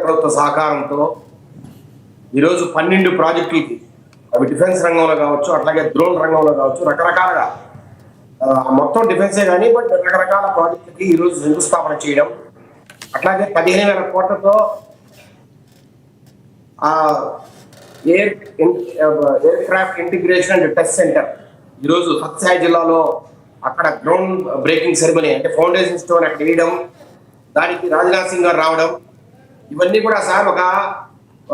ప్రభుత్వ సహకారంతో ఈరోజు 12 ప్రాజెక్టులకి అవి డిఫెన్స్ రంగంలో కావచ్చు, అట్లాగే డ్రోన్ రంగంలో కావచ్చు, రకరకాలుగా మొత్తం డిఫెన్సే కానీ బట్ రకరకాల ప్రాజెక్టులకి ఈరోజు శంకుస్థాపన చేయడం, అట్లాగే 15,000 కోట్లతో air craft integration and test centre ఈరోజు సత్సాయి జిల్లాలో అక్కడ గ్రౌండ్ బ్రేకింగ్ సెరమనీ అంటే ఫౌండేషన్ స్టోన్ అక్కడ వేయడం, దానికి రాజ్నాథ్ సింగ్ గారు రావడం, ఇవన్నీ కూడా సార్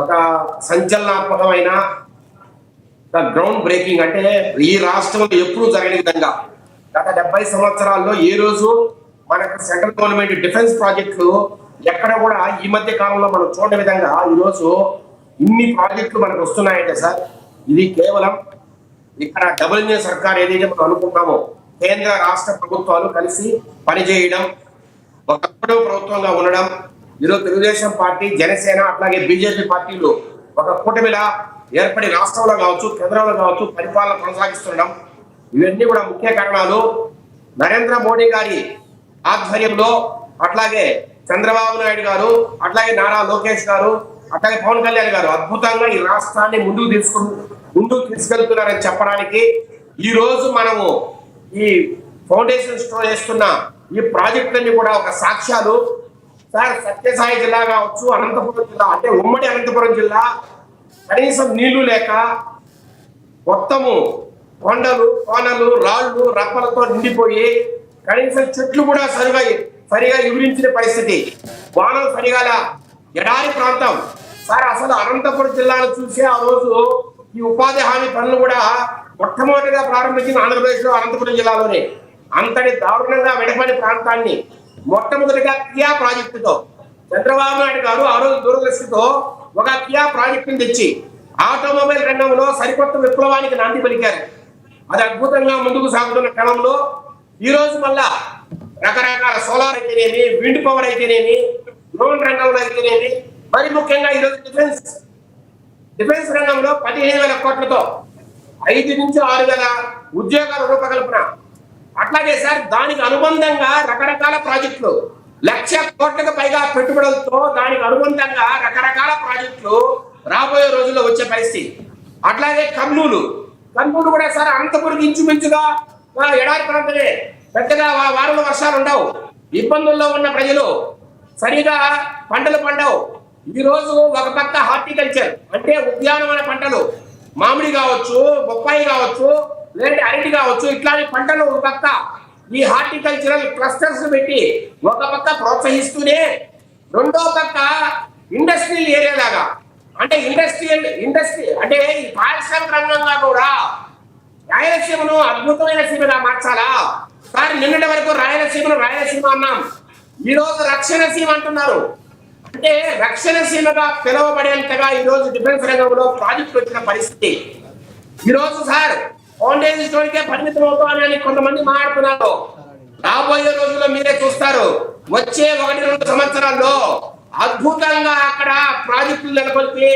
ఒక సంచలనాత్మకమైన గ్రౌండ్ బ్రేకింగ్. అంటే ఈ రాష్ట్రంలో ఎప్పుడూ జరగని విధంగా గత 70 సంవత్సరాల్లో ఏ రోజు మనకు సెంట్రల్ గవర్నమెంట్ డిఫెన్స్ ప్రాజెక్టులు ఎక్కడ కూడా ఈ మధ్య కాలంలో మనం చూడని విధంగా ఈరోజు ఇన్ని ప్రాజెక్టులు మనకు వస్తున్నాయంటే సార్ ఇది కేవలం ఇక్కడ డబుల్ ఇంజిన్ సర్కార్ ఏదైతే మనం అనుకుంటామో కేంద్ర రాష్ట్ర ప్రభుత్వాలు కలిసి పనిచేయడం, ఒక ప్రభుత్వంగా ఉండడం, ఈరోజు తెలుగుదేశం పార్టీ, జనసేన అట్లాగే బీజేపీ పార్టీలు ఒక కూటమిలా ఏర్పడి రాష్ట్రంలో కావచ్చు, కేంద్రంలో కావచ్చు పరిపాలన కొనసాగిస్తుండడం, ఇవన్నీ కూడా ముఖ్య కారణాలు. నరేంద్ర మోడీ గారి ఆధ్వర్యంలో అట్లాగే చంద్రబాబు నాయుడు గారు, అట్లాగే నారా లోకేష్ గారు, అట్లాగే పవన్ కళ్యాణ్ గారు అద్భుతంగా ఈ రాష్ట్రాన్ని ముందుకు తీసుకెళ్తున్నారని చెప్పడానికి ఈ రోజు మనము ఈ ఫౌండేషన్ స్టోర్ చేస్తున్న ఈ ప్రాజెక్టులన్నీ కూడా ఒక సాక్ష్యాలు. సార్ సత్యసాయి జిల్లా కావచ్చు, అనంతపురం జిల్లా అంటే ఉమ్మడి అనంతపురం జిల్లా కనీసం నీళ్లు లేక మొత్తము కొండలు, కోనలు, రాళ్లు, రప్పలతో నిండిపోయి కనీసం చెట్లు కూడా సరిగా వివరించిన పరిస్థితి, వానలు సరిగాల ఎడారి ప్రాంతం. సార్ అసలు అనంతపురం జిల్లాను చూసి ఆ రోజు ఈ ఉపాధి హామీ పనులు కూడా మొట్టమొదటిగా ప్రారంభించిన ఆంధ్రప్రదేశ్ లో అనంతపురం జిల్లాలోనే. అంతటి దారుణంగా వెనకబడి ప్రాంతాన్ని మొట్టమొదటిగా కియా ప్రాజెక్టుతో చంద్రబాబు నాయుడు గారు ఆ రోజు దూరదృష్టితో ఒక కియా ప్రాజెక్టును తెచ్చి ఆటోమొబైల్ రంగంలో సరికొత్త విప్లవానికి నాంది పలికారు. అది అద్భుతంగా ముందుకు సాగుతున్న క్రమంలో ఈ రోజు మళ్ళా రకరకాల సోలార్ అయితేనేమి, విండ్ పవర్ అయితేనేమి, డ్రోన్ రంగంలో అయితేనేమి, మరి ముఖ్యంగా ఈరోజు డిఫెన్స్ రంగంలో 15,000 కోట్లతో 5 నుంచి 6,000 ఉద్యోగాల రూపకల్పన. అట్లాగే సార్ దానికి అనుబంధంగా రకరకాల ప్రాజెక్టులు 1,00,000 కోట్లకు పైగా పెట్టుబడులతో దానికి అనుబంధంగా రకరకాల ప్రాజెక్టులు రాబోయే రోజుల్లో వచ్చే పరిస్థితి. అట్లాగే కర్నూలు కూడా సార్ అనంతపురం ఇంచుమించుగా ఎడారి ప్రాంతమే, పెద్దగా వారంలో వర్షాలు ఉండవు, ఇబ్బందుల్లో ఉన్న ప్రజలు సరిగా పంటలు పండవు. ఈ రోజు ఒక పక్క హార్టికల్చర్ అంటే ఉద్యానవన పంటలు, మామిడి కావచ్చు, బొప్పాయి కావచ్చు, లేదంటే అరటి కావచ్చు, ఇట్లాంటి పంటలు ఒక పక్క ఈ హార్టికల్చరల్ క్లస్టర్స్ పెట్టి ఒక పక్క ప్రోత్సహిస్తూనే రెండో పక్క ఇండస్ట్రియల్ ఏరియా లాగా అంటే ఇండస్ట్రీ అంటే ఈ పారిశ్రామిక రంగంగా కూడా రాయలసీమను అద్భుతమైన సీమగా మార్చాలా. సార్ నిన్నటి వరకు రాయలసీమ అన్నాం, ఈ రోజు రక్షణ సీమ అంటున్నారు. అంటే రక్షణ సీమగా పిలువబడేంతగా ఈ రోజు డిఫెన్స్ రంగంలో ప్రాజెక్టులు వచ్చిన పరిస్థితి. ఈ రోజు సార్ ఫౌండేషన్ స్టోన్కే పరిమితం అవుతామని కొంతమంది మాట్లాడుతున్నారు. రాబోయే రోజుల్లో మీరే చూస్తారు, వచ్చే 1-2 సంవత్సరాల్లో అద్భుతంగా అక్కడ ప్రాజెక్టులు నెలకొల్పి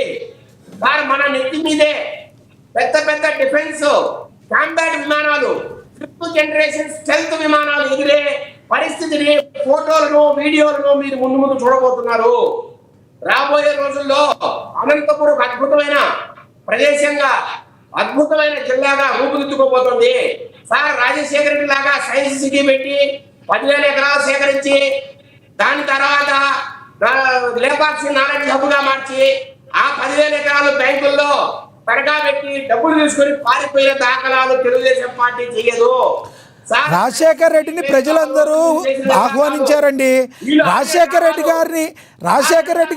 సార్ మన నెత్తి మీదే పెద్ద డిఫెన్స్ కాంబాట్ విమానాలు, 5th జనరేషన్ స్టెల్త్ విమానాలు ఎగిరే పరిస్థితిని, ఫోటోలను, వీడియోలను మీరు ముందు చూడబోతున్నారు. రాబోయే రోజుల్లో అనంతపురం అద్భుతమైన ప్రదేశంగా, అద్భుతమైన జిల్లాగా రూపుదిద్దుకోబోతుంది. సార్ రాజశేఖర రెడ్డి లాగా సైన్స్ సిటీ పెట్టి 10,000 ఎకరాలు సేకరించి దాని తర్వాత లేపాక్షి నాలెడ్జ్ హబ్ గా మార్చి ఆ 10,000 ఎకరాలు బ్యాంకుల్లో తరగా పెట్టి డబ్బులు తీసుకొని పారిపోయిన దాఖలాలు తెలుగుదేశం పార్టీ చేయదు. రాజశేఖర్ రెడ్డిని ప్రజలందరూ ఆహ్వానించారండి. రాజశేఖర్ రెడ్డి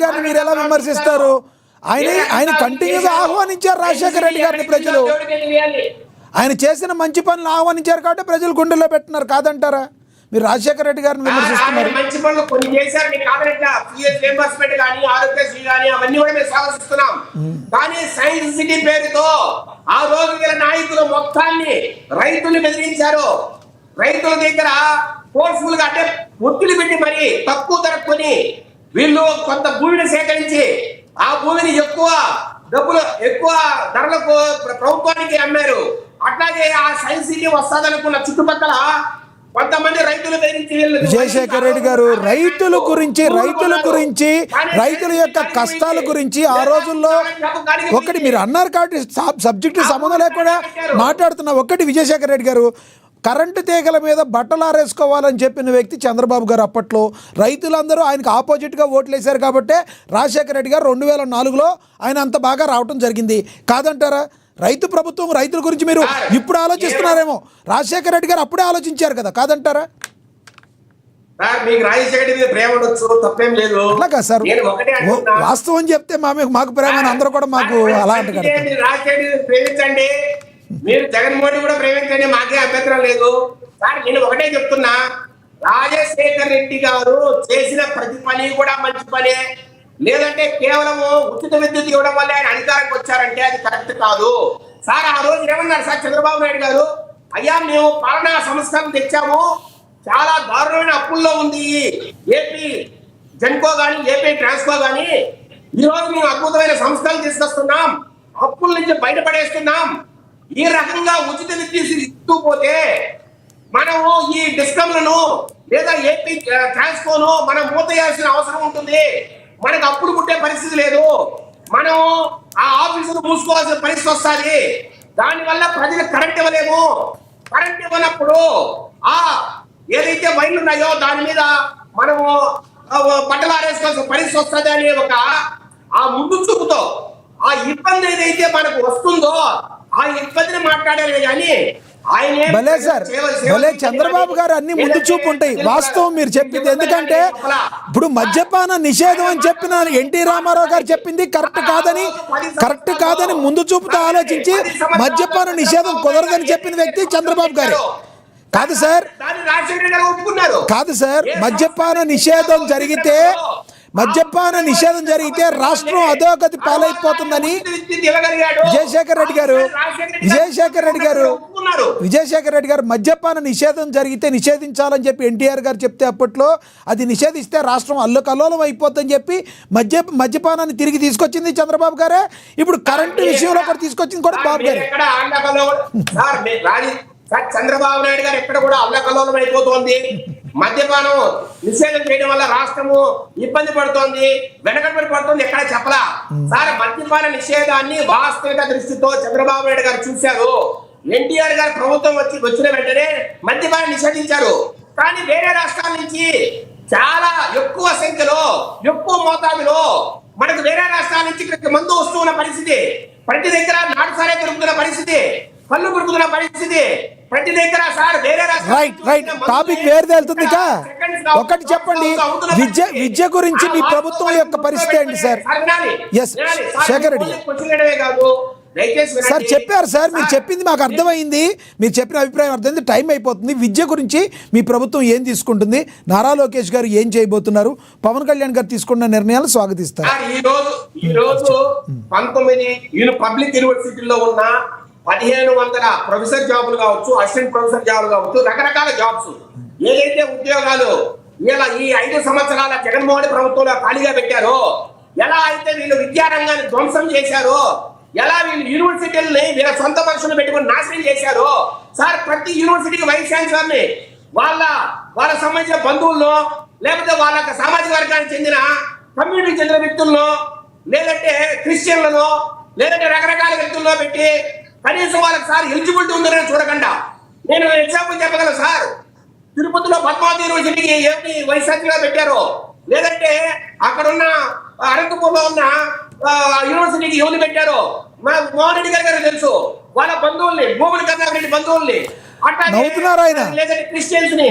గారిని మీరు ఎలా విమర్శిస్తారు? ఆయన కంటిన్యూగా ఆహ్వానించారు రాజశేఖర్ రెడ్డి గారిని ప్రజలు. ఆయన చేసిన మంచి పనులు ఆహ్వానించారు కాబట్టి ప్రజలు గుండెల్లో పెట్టినారు, కాదంటారా? మీరు రాజశేఖర్ రెడ్డి గారిని విమర్శిస్తున్నారు. మంచి పనులు కొన్ని చేశారు, ఆరోగ్యశ్రీ కానీ అవన్నీ కూడా మేము స్వాగతిస్తున్నాం. కానీ సైన్స్ సిటీ పేరుతో ఆ రోజు నాయకులు మొత్తాన్ని రైతులు బెదిరించారు. రైతుల దగ్గర ఫోర్స్ఫుల్ గా అంటే ఒత్తిడి పెట్టి మరి తక్కువ ధర కొని వీళ్ళు కొంత భూమిని సేకరించి ఆ భూమిని ఎక్కువ ధరలకు ప్రభుత్వానికి అమ్మారు. అట్లాగే ఆ సైన్స్ సిటీ వస్తాదనుకున్న చుట్టుపక్కల కొంతమంది రైతులు విజయశేఖర్ రెడ్డి గారు రైతుల గురించి రైతుల యొక్క కష్టాల గురించి ఆ రోజుల్లో ఒకటి మీరు అన్నారు కాబట్టి సబ్జెక్టు సంబంధం లేకుండా మాట్లాడుతున్న ఒకటి విజయశేఖర్ రెడ్డి గారు కరెంటు తీగల మీద బట్టలు ఆరేసుకోవాలని చెప్పిన వ్యక్తి చంద్రబాబు గారు. అప్పట్లో రైతులందరూ ఆయనకు ఆపోజిట్గా ఓట్లు వేశారు కాబట్టి రాజశేఖర రెడ్డి గారు 2004లో ఆయన అంత బాగా రావటం జరిగింది. కాదంటారా? రైతు ప్రభుత్వం రైతుల గురించి మీరు ఇప్పుడు ఆలోచిస్తున్నారేమో, రాజశేఖర రెడ్డి గారు అప్పుడే ఆలోచించారు కదా, కాదంటారా? మీకు రాజశేఖర రెడ్డి మీద ప్రేమ ఉండొచ్చు, తప్పేం లేదు. అలాగా సార్, వాస్తవం చెప్తే మాకు ప్రేమ అందరూ కూడా మాకు అలా అంటారు. రాజశేఖర రెడ్డి ప్రేమించండి, మీరు జగన్మోహన్ కూడా ప్రేమించండి, మాకే అభ్యంతరం లేదు. సార్ నేను ఒకటే చెప్తున్నా, రాజశేఖర రెడ్డి గారు చేసిన ప్రతి పని కూడా మంచి పనే. లేదంటే కేవలము ఉచిత విద్యుత్ ఇవ్వడం వల్ల ఆయన అధికారానికి వచ్చారంటే అది కరెక్ట్ కాదు. సార్ ఆ రోజు ఏమన్నారు సార్ చంద్రబాబు నాయుడు గారు, అయ్యా మేము పాలనా సంస్కరణ తెచ్చాము, చాలా దారుణమైన అప్పుల్లో ఉంది ఏపీ జెన్కో కానీ ఏపీ ట్రాన్స్కో కానీ, ఈ రోజు మేము అద్భుతమైన సంస్కరణలు తీసుకొస్తున్నాం, అప్పుల నుంచి బయటపడేస్తున్నాం. ఈ రకంగా ఉచిత విద్యుత్ ఇస్తూ పోతే మనము ఈ డిస్కమ్లను లేదా ఏపీ ట్రాన్స్కోను మనం మూతేయాల్సిన అవసరం ఉంటుంది. మనకు అప్పుడు పుట్టే పరిస్థితి లేదు, మనం ఆ ఆఫీసును మూసుకోవాల్సిన పరిస్థితి వస్తుంది. దానివల్ల ప్రజలకు కరెంట్ ఇవ్వలేము. కరెంట్ ఇవ్వనప్పుడు ఆ ఏదైతే వైర్లు ఉన్నాయో దాని మీద మనము బట్టలు ఆరేసుకోవాల్సిన పరిస్థితి వస్తుంది అని ఒక ఆ ముందు చూపుతో ఆ ఇబ్బంది ఏదైతే మనకు వస్తుందో ఆ ఇబ్బందిని మాట్లాడారు కానీ భలే సార్, భలే చంద్రబాబు గారు అన్ని ముందు చూపు ఉంటాయి. వాస్తవం మీరు చెప్పింది, ఎందుకంటే ఇప్పుడు మద్యపాన నిషేధం అని చెప్పిన ఎన్టీ రామారావు గారు చెప్పింది కరెక్ట్ కాదని ముందు చూపుతో ఆలోచించి మద్యపాన నిషేధం కుదరదని చెప్పిన వ్యక్తి చంద్రబాబు గారు. కాదు సార్, మద్యపాన నిషేధం జరిగితే రాష్ట్రం అధోగతి పాలైపోతుందని విజయశేఖర్ రెడ్డి గారు మద్యపాన నిషేధం జరిగితే నిషేధించాలని చెప్పి ఎన్టీఆర్ గారు చెప్తే అప్పట్లో అది నిషేధిస్తే రాష్ట్రం అల్లకల్లోలం అయిపోతుందని చెప్పి మద్యపానాన్ని తిరిగి తీసుకొచ్చింది చంద్రబాబు గారే. ఇప్పుడు కరెంటు విషయంలో కూడా తీసుకొచ్చింది కూడా బాబు గారే. చంద్రబాబు నాయుడు గారు ఎక్కడ కూడా అల్లకల్లోలం అయిపోతుంది. మద్యపానం నిషేధం చేయడం వల్ల రాష్ట్రము ఇబ్బంది పడుతోంది, వెనకబడి పడుతుంది, ఎక్కడ చెప్పలా. సార్ మద్యపాన నిషేధాన్ని వాస్తవిక దృష్టితో చంద్రబాబు నాయుడు గారు చూశారు. ఎన్టీఆర్ గారు ప్రభుత్వం వచ్చిన వెంటనే మద్యపానం నిషేధించారు. కానీ వేరే రాష్ట్రాల నుంచి చాలా ఎక్కువ సంఖ్యలో ఎక్కువ మోతాదులో మనకు వేరే రాష్ట్రాల నుంచి ఇక్కడికి మందు వస్తున్న పరిస్థితి, ప్రతి దగ్గర నాటుసారే దొరుకుతున్న పరిస్థితి, కళ్ళు దొరుకుతున్న పరిస్థితి, ప్రతి దగ్గర సార్ వేరే రైట్ టాపిక్ వేరు వెళ్తుంది. ఒకటి చెప్పండి, విద్య గురించి మీ ప్రభుత్వం యొక్క పరిస్థితి ఏంటి sir? S Shekhar Reddy sir చెప్పారు సార్, మీరు చెప్పింది మాకు అర్థమైంది, మీరు చెప్పిన అభిప్రాయం అర్థమైంది. టైం అయిపోతుంది. విద్య గురించి మీ ప్రభుత్వం ఏం తీసుకుంటుంది, నారా లోకేష్ గారు ఏం చేయబోతున్నారు, పవన్ కళ్యాణ్ గారు తీసుకున్న నిర్ణయాలు స్వాగతిస్తారు. ఈ రోజు 19 పబ్లిక్ యూనివర్సిటీల్లో ఉన్న 1500 ప్రొఫెసర్ జాబులు కావచ్చు, అసిస్టెంట్ ప్రొఫెసర్ జాబులు కావచ్చు, రకరకాల జాబ్స్ ఏదైతే ఉద్యోగాలు ఇలా ఈ 5 సంవత్సరాల జగన్మోహన్ ప్రభుత్వంలో ఖాళీగా పెట్టారో, ఎలా అయితే వీళ్ళు విద్యారంగాన్ని ధ్వంసం చేశారో, ఎలా వీళ్ళు యూనివర్సిటీలని వీళ్ళ సొంత మనుషులు పెట్టుకుని నాశనం చేశారో సార్. ప్రతి యూనివర్సిటీకి వైస్ ఛాన్సలర్ని వాళ్ళ సంబంధించిన బంధువుల్లో లేకపోతే వాళ్ళ సామాజిక వర్గానికి చెందిన కమ్యూనిటీకి చెందిన వ్యక్తుల్లో లేదంటే క్రిస్టియన్లను లేదంటే రకరకాల వ్యక్తుల్లో పెట్టి కనీసం వాళ్ళకి సార్ ఎలిజిబిలిటీ ఉందని చూడకుండా, నేను ఎగ్జాంపుల్ చెప్పగలను సార్, తిరుపతిలో పద్మావతి యూనివర్సిటీకి ఏమి వైస్ ఛాన్సలర్గా పెట్టారో, లేదంటే అక్కడున్న అనంతపూర్లో ఉన్న యూనివర్సిటీకి ఎవరు పెట్టారో మా మోహన్ రెడ్డి గారు తెలుసు. వాళ్ళ బంధువుల్ని, భూముల కర్ణాకర్ రెడ్డి బంధువుల్ని లేదంటే క్రిస్టియన్స్ ని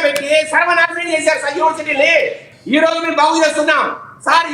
పెట్టి సర్వనాశనం చేశారు యూనివర్సిటీని. ఈ రోజు మేము బాగు చేస్తున్నాం సార్.